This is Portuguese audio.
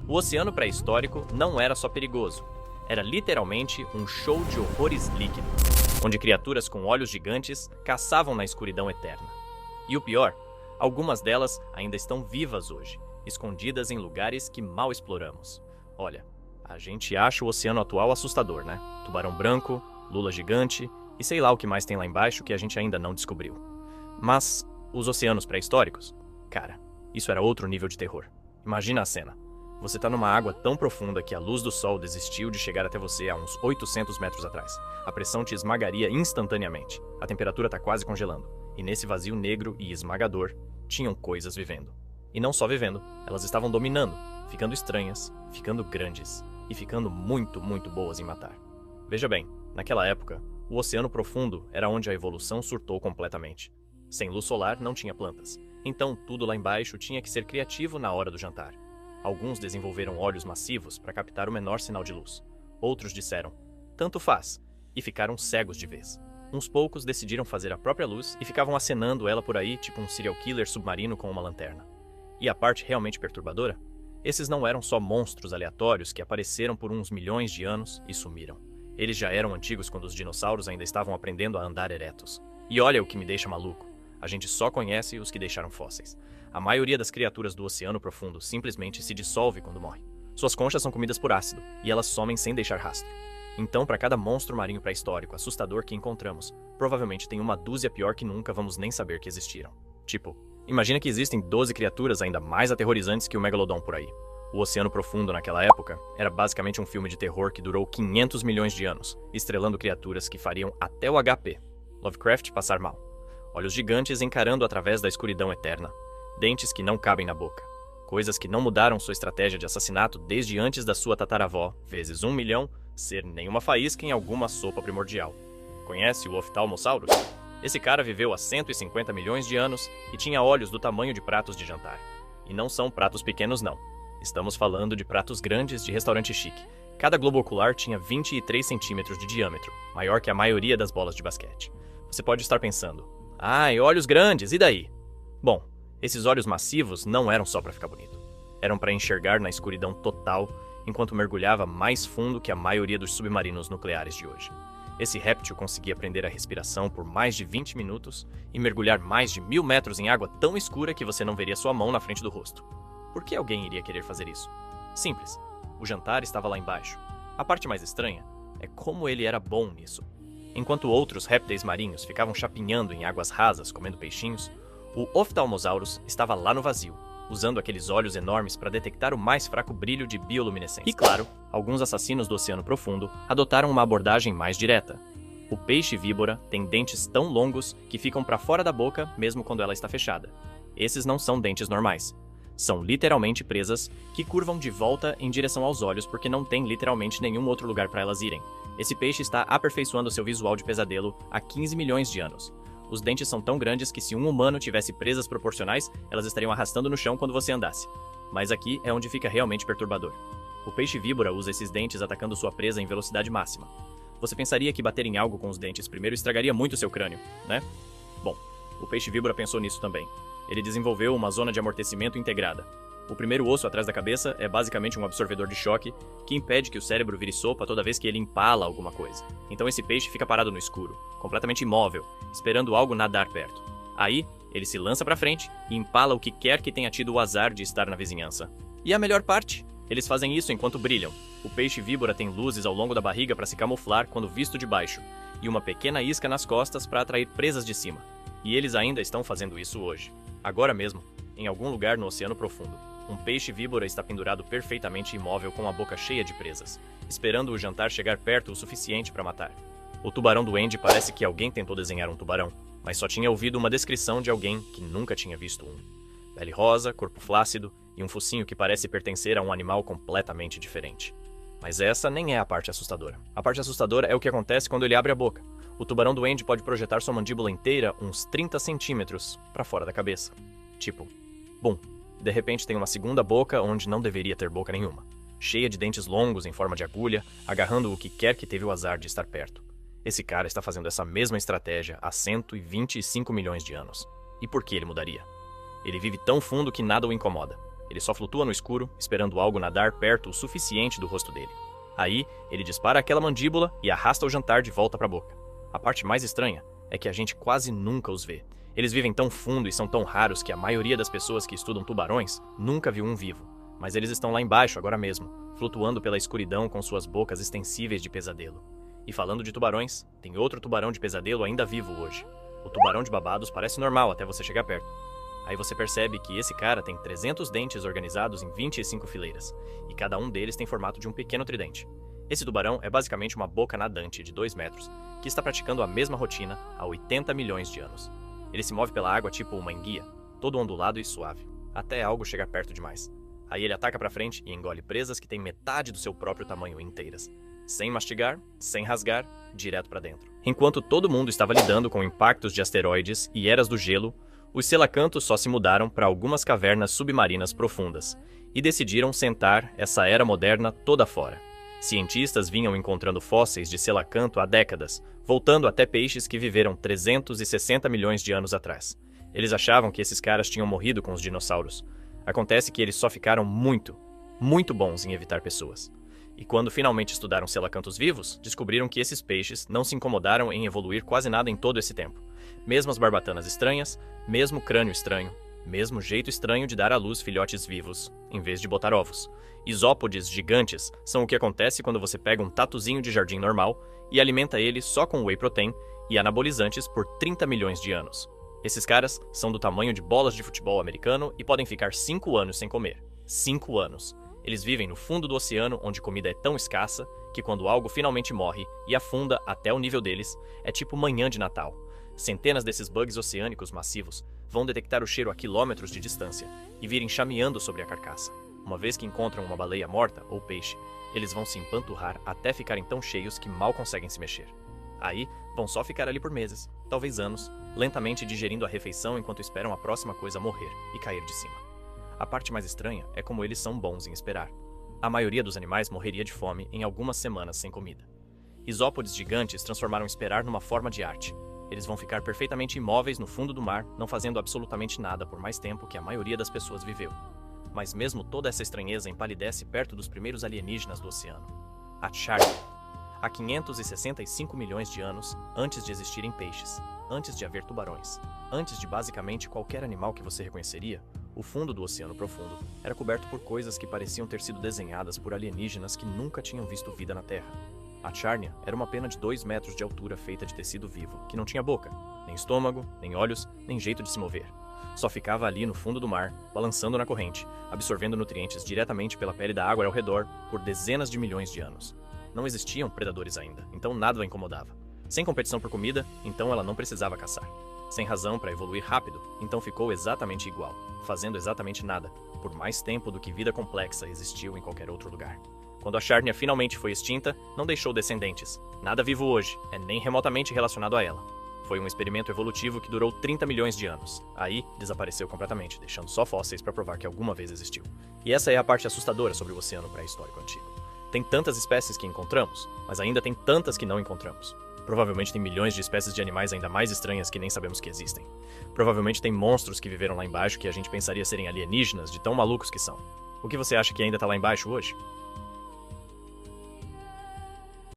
O oceano pré-histórico não era só perigoso, era literalmente um show de horrores líquido, onde criaturas com olhos gigantes caçavam na escuridão eterna. E o pior, algumas delas ainda estão vivas hoje, escondidas em lugares que mal exploramos. Olha, a gente acha o oceano atual assustador, né? Tubarão branco, lula gigante e sei lá o que mais tem lá embaixo que a gente ainda não descobriu. Mas os oceanos pré-históricos? Cara, isso era outro nível de terror. Imagina a cena. Você tá numa água tão profunda que a luz do sol desistiu de chegar até você há uns 800 metros atrás. A pressão te esmagaria instantaneamente. A temperatura tá quase congelando. E nesse vazio negro e esmagador, tinham coisas vivendo. E não só vivendo, elas estavam dominando, ficando estranhas, ficando grandes e ficando muito, muito boas em matar. Veja bem, naquela época, o oceano profundo era onde a evolução surtou completamente. Sem luz solar não tinha plantas, então tudo lá embaixo tinha que ser criativo na hora do jantar. Alguns desenvolveram olhos massivos para captar o menor sinal de luz. Outros disseram, tanto faz, e ficaram cegos de vez. Uns poucos decidiram fazer a própria luz e ficavam acenando ela por aí, tipo um serial killer submarino com uma lanterna. E a parte realmente perturbadora? Esses não eram só monstros aleatórios que apareceram por uns milhões de anos e sumiram. Eles já eram antigos quando os dinossauros ainda estavam aprendendo a andar eretos. E olha o que me deixa maluco. A gente só conhece os que deixaram fósseis. A maioria das criaturas do oceano profundo simplesmente se dissolve quando morre. Suas conchas são comidas por ácido, e elas somem sem deixar rastro. Então, para cada monstro marinho pré-histórico assustador que encontramos, provavelmente tem uma dúzia pior que nunca vamos nem saber que existiram. Tipo, imagina que existem 12 criaturas ainda mais aterrorizantes que o Megalodon por aí. O Oceano Profundo naquela época era basicamente um filme de terror que durou 500 milhões de anos, estrelando criaturas que fariam até o HP, Lovecraft, passar mal. Olhos gigantes encarando através da escuridão eterna. Dentes que não cabem na boca. Coisas que não mudaram sua estratégia de assassinato desde antes da sua tataravó, vezes 1 milhão, ser nenhuma faísca em alguma sopa primordial. Conhece o Ophthalmosaurus? Esse cara viveu há 150 milhões de anos e tinha olhos do tamanho de pratos de jantar. E não são pratos pequenos não. Estamos falando de pratos grandes de restaurante chique. Cada globo ocular tinha 23 centímetros de diâmetro, maior que a maioria das bolas de basquete. Você pode estar pensando, ai, olhos grandes, e daí? Bom, esses olhos massivos não eram só para ficar bonito. Eram para enxergar na escuridão total, enquanto mergulhava mais fundo que a maioria dos submarinos nucleares de hoje. Esse réptil conseguia prender a respiração por mais de 20 minutos e mergulhar mais de 1000 metros em água tão escura que você não veria sua mão na frente do rosto. Por que alguém iria querer fazer isso? Simples. O jantar estava lá embaixo. A parte mais estranha é como ele era bom nisso. Enquanto outros répteis marinhos ficavam chapinhando em águas rasas comendo peixinhos, o Ophthalmosaurus estava lá no vazio, usando aqueles olhos enormes para detectar o mais fraco brilho de bioluminescência. E claro, alguns assassinos do Oceano Profundo adotaram uma abordagem mais direta. O peixe-víbora tem dentes tão longos que ficam para fora da boca mesmo quando ela está fechada. Esses não são dentes normais. São literalmente presas que curvam de volta em direção aos olhos porque não tem literalmente nenhum outro lugar para elas irem. Esse peixe está aperfeiçoando seu visual de pesadelo há 15 milhões de anos. Os dentes são tão grandes que se um humano tivesse presas proporcionais, elas estariam arrastando no chão quando você andasse. Mas aqui é onde fica realmente perturbador. O peixe-víbora usa esses dentes atacando sua presa em velocidade máxima. Você pensaria que bater em algo com os dentes primeiro estragaria muito seu crânio, né? Bom, o peixe-víbora pensou nisso também. Ele desenvolveu uma zona de amortecimento integrada. O primeiro osso atrás da cabeça é basicamente um absorvedor de choque que impede que o cérebro vire sopa toda vez que ele empala alguma coisa. Então esse peixe fica parado no escuro, completamente imóvel, esperando algo nadar perto. Aí, ele se lança pra frente e empala o que quer que tenha tido o azar de estar na vizinhança. E a melhor parte? Eles fazem isso enquanto brilham. O peixe-víbora tem luzes ao longo da barriga para se camuflar quando visto de baixo, e uma pequena isca nas costas para atrair presas de cima. E eles ainda estão fazendo isso hoje. Agora mesmo, em algum lugar no Oceano Profundo, um peixe-víbora está pendurado perfeitamente imóvel com a boca cheia de presas, esperando o jantar chegar perto o suficiente para matar. O tubarão duende parece que alguém tentou desenhar um tubarão, mas só tinha ouvido uma descrição de alguém que nunca tinha visto um. Pele rosa, corpo flácido e um focinho que parece pertencer a um animal completamente diferente. Mas essa nem é a parte assustadora. A parte assustadora é o que acontece quando ele abre a boca. O tubarão duende pode projetar sua mandíbula inteira uns 30 centímetros para fora da cabeça. Tipo, bum, de repente tem uma segunda boca onde não deveria ter boca nenhuma, cheia de dentes longos em forma de agulha, agarrando o que quer que teve o azar de estar perto. Esse cara está fazendo essa mesma estratégia há 125 milhões de anos. E por que ele mudaria? Ele vive tão fundo que nada o incomoda. Ele só flutua no escuro, esperando algo nadar perto o suficiente do rosto dele. Aí, ele dispara aquela mandíbula e arrasta o jantar de volta para a boca. A parte mais estranha é que a gente quase nunca os vê. Eles vivem tão fundo e são tão raros que a maioria das pessoas que estudam tubarões nunca viu um vivo. Mas eles estão lá embaixo agora mesmo, flutuando pela escuridão com suas bocas extensíveis de pesadelo. E falando de tubarões, tem outro tubarão de pesadelo ainda vivo hoje. O tubarão de Barbados parece normal até você chegar perto. Aí você percebe que esse cara tem 300 dentes organizados em 25 fileiras, e cada um deles tem formato de um pequeno tridente. Esse tubarão é basicamente uma boca nadante de 2 metros, que está praticando a mesma rotina há 80 milhões de anos. Ele se move pela água tipo uma enguia, todo ondulado e suave, até algo chegar perto demais. Aí ele ataca pra frente e engole presas que têm metade do seu próprio tamanho inteiras. Sem mastigar, sem rasgar, direto pra dentro. Enquanto todo mundo estava lidando com impactos de asteroides e eras do gelo, os selacantos só se mudaram para algumas cavernas submarinas profundas e decidiram sentar essa era moderna toda fora. Cientistas vinham encontrando fósseis de selacanto há décadas, voltando até peixes que viveram 360 milhões de anos atrás. Eles achavam que esses caras tinham morrido com os dinossauros. Acontece que eles só ficaram muito bons em evitar pessoas. E quando finalmente estudaram selacantos vivos, descobriram que esses peixes não se incomodaram em evoluir quase nada em todo esse tempo. Mesmo as barbatanas estranhas, mesmo crânio estranho, mesmo jeito estranho de dar à luz filhotes vivos, em vez de botar ovos. Isópodes gigantes são o que acontece quando você pega um tatuzinho de jardim normal e alimenta ele só com whey protein e anabolizantes por 30 milhões de anos. Esses caras são do tamanho de bolas de futebol americano e podem ficar 5 anos sem comer. 5 anos. Eles vivem no fundo do oceano, onde comida é tão escassa que quando algo finalmente morre e afunda até o nível deles, é tipo manhã de Natal. Centenas desses bugs oceânicos massivos vão detectar o cheiro a quilômetros de distância e vir enxameando sobre a carcaça. Uma vez que encontram uma baleia morta ou peixe, eles vão se empanturrar até ficarem tão cheios que mal conseguem se mexer. Aí, vão só ficar ali por meses, talvez anos, lentamente digerindo a refeição enquanto esperam a próxima coisa morrer e cair de cima. A parte mais estranha é como eles são bons em esperar. A maioria dos animais morreria de fome em algumas semanas sem comida. Isópodes gigantes transformaram esperar numa forma de arte. Eles vão ficar perfeitamente imóveis no fundo do mar, não fazendo absolutamente nada por mais tempo que a maioria das pessoas viveu. Mas mesmo toda essa estranheza empalidece perto dos primeiros alienígenas do oceano. A Charnia. Há 565 milhões de anos, antes de existirem peixes, antes de haver tubarões, antes de basicamente qualquer animal que você reconheceria, o fundo do Oceano Profundo era coberto por coisas que pareciam ter sido desenhadas por alienígenas que nunca tinham visto vida na Terra. A Charnia era uma pena de 2 metros de altura feita de tecido vivo, que não tinha boca, nem estômago, nem olhos, nem jeito de se mover. Só ficava ali no fundo do mar, balançando na corrente, absorvendo nutrientes diretamente pela pele da água ao redor por dezenas de milhões de anos. Não existiam predadores ainda, então nada a incomodava. Sem competição por comida, então ela não precisava caçar. Sem razão para evoluir rápido, então ficou exatamente igual, fazendo exatamente nada, por mais tempo do que vida complexa existiu em qualquer outro lugar. Quando a Charnia finalmente foi extinta, não deixou descendentes. Nada vivo hoje é nem remotamente relacionado a ela. Foi um experimento evolutivo que durou 30 milhões de anos. Aí, desapareceu completamente, deixando só fósseis para provar que alguma vez existiu. E essa é a parte assustadora sobre o oceano pré-histórico antigo. Tem tantas espécies que encontramos, mas ainda tem tantas que não encontramos. Provavelmente tem milhões de espécies de animais ainda mais estranhas que nem sabemos que existem. Provavelmente tem monstros que viveram lá embaixo que a gente pensaria serem alienígenas de tão malucos que são. O que você acha que ainda tá lá embaixo hoje?